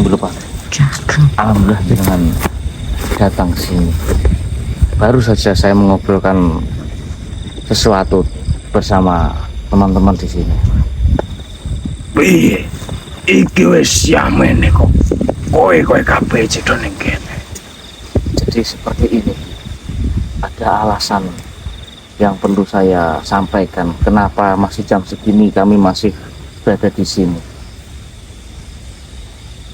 dulu Pak. Alhamdulillah dengan datang sini. Baru saja saya mengobrolkan sesuatu bersama teman-teman di sini. Piye? Iki wis yamene kok. Kowe kabeh cedhon ning kene. Jadi seperti ini. Ada alasan yang perlu saya sampaikan. Kenapa masih jam segini kami masih berada di sini.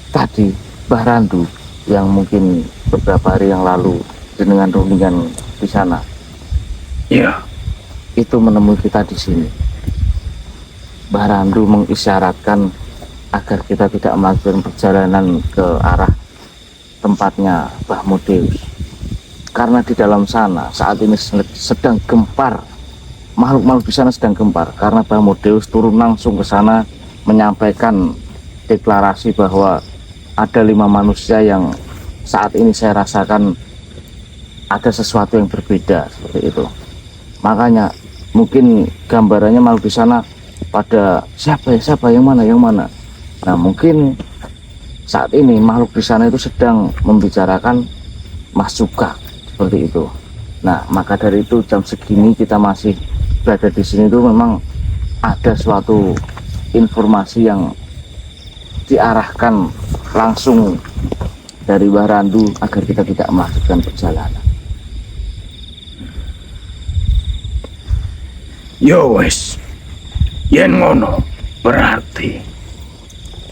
Tadi Mbah Randu yang mungkin beberapa hari yang lalu dengan rundingan di sana. Iya. Itu menemui kita di sini. Mbah Randu mengisyaratkan agar kita tidak melakukan perjalanan ke arah tempatnya Mbah Modeus. Karena di dalam sana saat ini sedang gempar. Makhluk-makhluk di sana sedang gempar karena Mbah Modeus turun langsung ke sana menyampaikan deklarasi bahwa ada 5 manusia yang saat ini saya rasakan ada sesuatu yang berbeda seperti itu. Makanya mungkin gambarannya malu di sana pada siapa yang mana. Nah mungkin saat ini makhluk di sana itu sedang membicarakan Mas Suka seperti itu. Nah maka dari itu jam segini kita masih berada di sini itu memang ada suatu informasi yang diarahkan langsung dari Mbah Randu agar kita tidak melanjutkan perjalanan. Yo wis. Yen ngono, berarti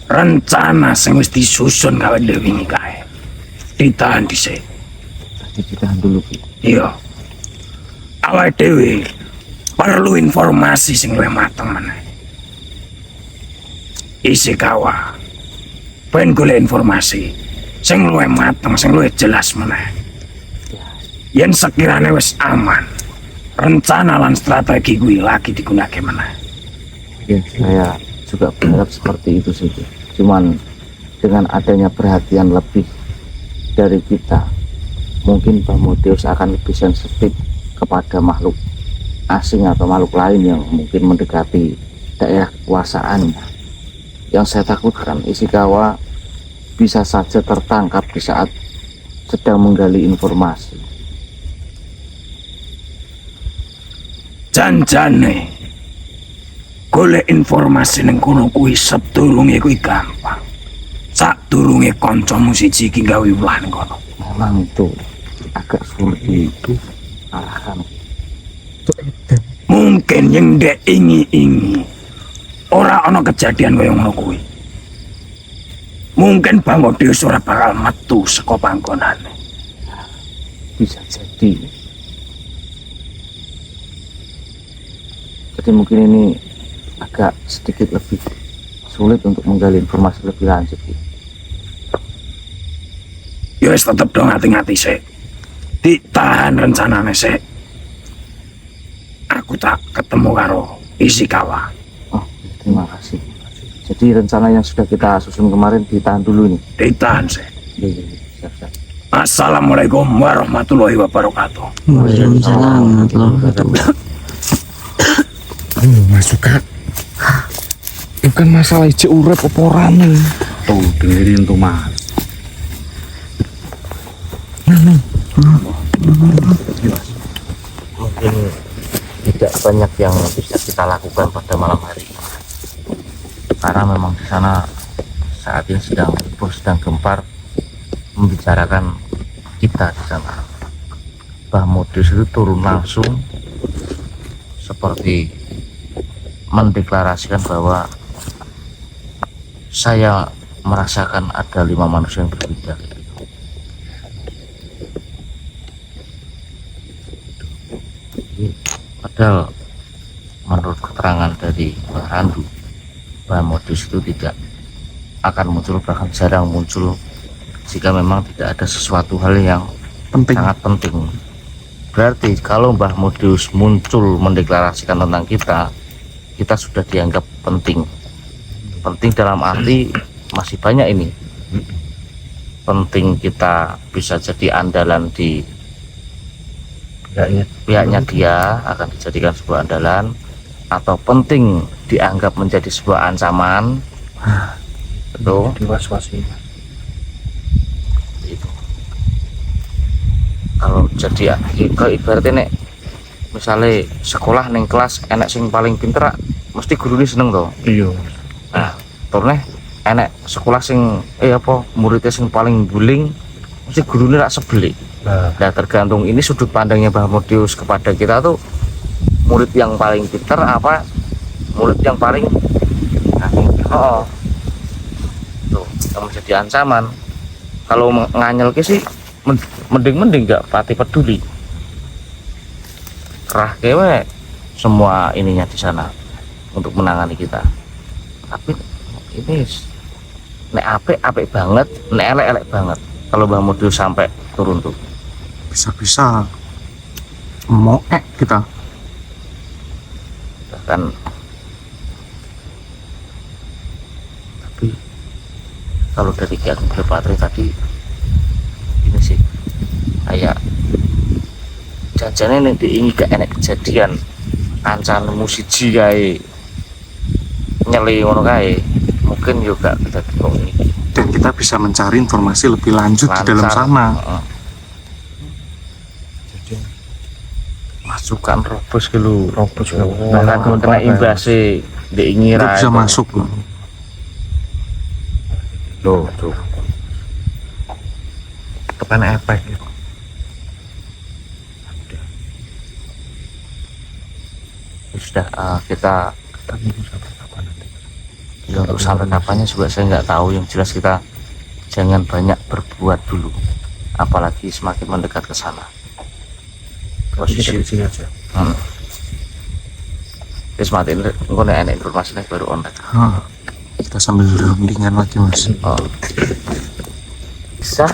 rencana sing wis disusun gawe wingi kae. Ditahan dhisik. Ditahan dulu, Ki. Iya. Awake dhewe perlu informasi sing luwih mateng meneh. Ishikawa pengen golek informasi sing luwih mateng, sing luwih jelas meneh. Yen sekiranya wis aman, rencana lan strategi gue lagi digunakan meneh. Ya, saya juga berharap seperti itu saja. Cuman dengan adanya perhatian lebih dari kita, mungkin Mbah Modeus akan lebih sensitif kepada makhluk asing atau makhluk lain yang mungkin mendekati daerah kekuasaannya. Yang saya takutkan Ishikawa bisa saja tertangkap di saat sedang menggali informasi. Janjane golek informasi ning kono kuwi sedurunge kuwi gampang. Sadurunge kancamu siji iki gawe ulah ning kono. Memang itu agak sulit itu arahkan. Mungkin yang dek ingi-ingi ora ana kejadian kaya ngono kuwi. Mungkin Mbah Modeus ora bakal metu saka panggonane. Bisa jadi. Jadi mungkin ini agak sedikit lebih sulit untuk menggali informasi lebih lanjut. Ya wis tetep dong hati-hati sik. Ditahan rencanane sik. Aku tak ketemu karo Ishikawa. Oh, terima kasih. Jadi rencana yang sudah kita susun kemarin ditahan dulu nih. Ditahan sik. Iya, siap. Assalamualaikum warahmatullahi wabarakatuh. Waalaikumsalam warahmatullahi wabarakatuh. Mas Suka, itu kan masalah ijek urep apa ora nih? Tuh, dengerin tuh Mas. Mungkin tidak banyak yang bisa kita lakukan pada malam hari ini. Karena memang di sana saat ini sedang gempar membicarakan kita di sana. Mbah Modeus itu turun langsung seperti mendeklarasikan bahwa saya merasakan ada 5 manusia yang berbeda. Padahal menurut keterangan dari Mbah Randu, Mbah Modeus itu tidak akan muncul, bahkan jarang muncul jika memang tidak ada sesuatu hal yang sangat penting. Berarti kalau Mbah Modeus muncul mendeklarasikan tentang kita sudah dianggap penting. Penting dalam arti masih banyak ini. Penting kita bisa jadi andalan di pihaknya dia, akan dijadikan sebuah andalan, atau penting dianggap menjadi sebuah ancaman. Itu kalau jadi kayak ibaratnya nek misalnya sekolah neng kelas enek sing paling pinter mesti guru seneng toh. Iya. Nah turne enek sekolah sing apa muridnya sing paling bullying mesti gurunya rak sebeli. Nah tergantung ini sudut pandangnya Bahmudius kepada kita tuh, murid yang paling pinter apa murid yang paling tuh yang menjadi ancaman. Kalau nganyel ke sih mending gak pati peduli, kerah kewe semua ininya di sana untuk menangani kita. Tapi ini nek apik banget, nek elek banget kalau Bahmudius sampai turun tuh. Bisa-bisa moek kita. Bahkan tapi kalau dari Ki Ageng Blepatri tadi ini sih kayak janjane nek diingi gak enek kejadian kancan musiji kae nyeli ngono kae mungkin juga kita kok ini Dan kita bisa mencari informasi lebih lanjut di dalam lancar. sana. Masukan robos ke lu Robos bahkan kena imbase diingi Kita bisa masuk loh. tuh Kepen efek. sudah kita ya, untuk sampai kapannya juga saya nggak tahu. Yang jelas kita jangan banyak berbuat dulu, apalagi semakin mendekat ke sana. Posisi di sini aja. terus mati ini nggak ada informasinya baru online. Kita sambil rundingan lagi mas. Oh. Bisa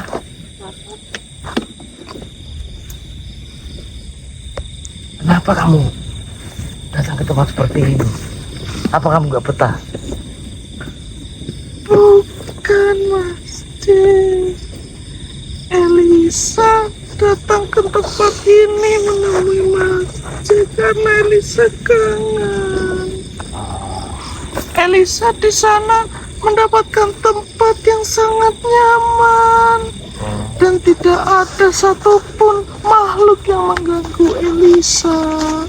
kenapa kamu datang ke tempat seperti ini? Apa kamu nggak betah? Bukan Mas C. Elisa datang ke tempat ini menemui Mas C karena Elisa kangen. Elisa di sana mendapatkan tempat yang sangat nyaman dan tidak ada satupun makhluk yang mengganggu Elisa.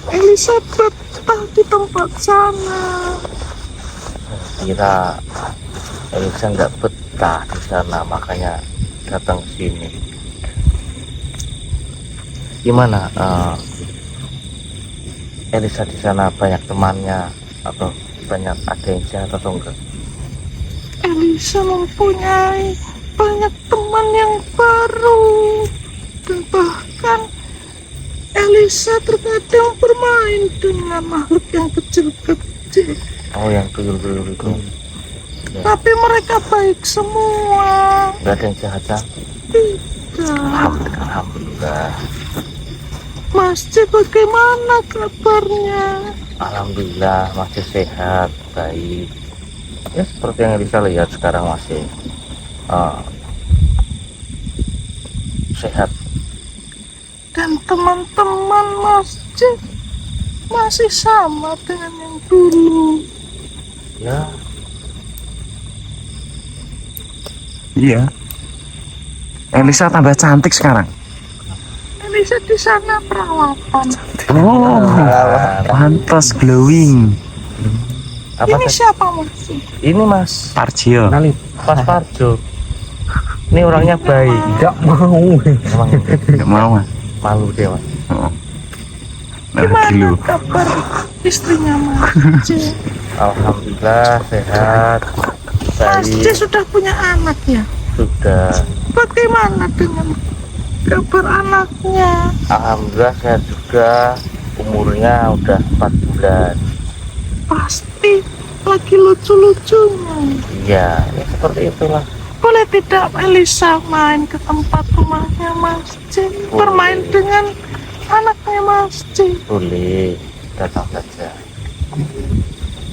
Elisa betah di tempat sana. Kira Elisa nggak betah di sana makanya datang ke sini. Gimana Elisa di sana banyak temannya atau banyak ada yang jahat atau enggak? Elisa mempunyai banyak teman yang baru dan bahkan Elisa terkadang bermain dengan makhluk yang kecil-kecil. Oh yang tuyul-tuyul itu Tapi mereka baik semua. nggak ada yang jahat kan? Tidak. Alhamdulillah. Mas C bagaimana kabarnya? Alhamdulillah masih sehat, baik. Ya seperti yang Elisa lihat sekarang masih sehat. Dan teman-teman Mas C masih sama dengan yang dulu. Ya Iya. Elisa tambah cantik sekarang. Elisa di sana perawatan. Oh, pantas glowing. apa Ini teh? siapa Mas C? Ini Mas Parjio. Mas Parjo. Ini orangnya baik. Enggak mau. Emang Enggak mau mas. malu dia Mas. Nah, Gimana gilo. kabar istrinya Mas C? Alhamdulillah sehat, Mas C baik. sudah punya anak ya? Sudah. Bagaimana dengan kabar anaknya? Alhamdulillah sehat juga. Umurnya udah 4 bulan. Pasti lagi lucu-lucunya. Iya, ya seperti itulah. Boleh tidak Elisa main ke tempat rumahnya Mas C? Bermain dengan anaknya Mas C? Boleh, datang saja.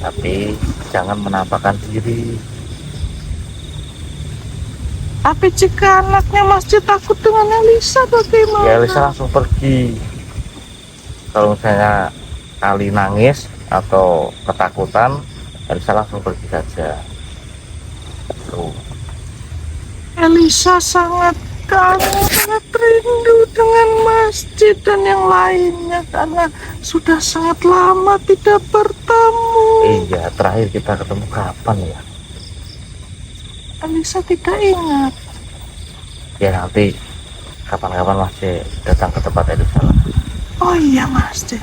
Tapi jangan menampakkan diri. Tapi jika anaknya Mas C takut dengan Elisa bagaimana? Ya Elisa langsung pergi. Kalau misalnya Ali nangis atau ketakutan, Elisa langsung pergi saja. Tuh. Elisa sangat kangen, sangat rindu dengan masjid dan yang lainnya karena sudah sangat lama tidak bertemu. Iya, terakhir kita ketemu kapan ya? Elisa tidak ingat. Ya nanti kapan-kapan masih datang ke tempat Elisa. Oh iya Mas C.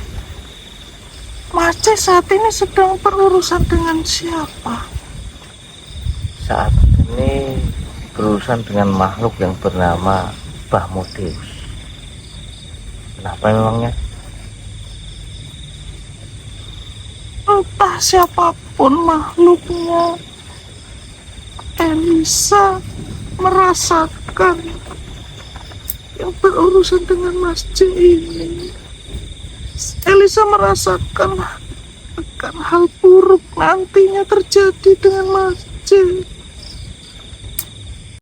Mas C saat ini sedang berurusan dengan siapa? Saat ini berurusan dengan makhluk yang bernama Bahmudeus. Kenapa memangnya? Entah siapapun makhluknya, Elisa merasakan yang berurusan dengan Mas C ini. Elisa merasakan akan hal buruk nantinya terjadi dengan Mas C.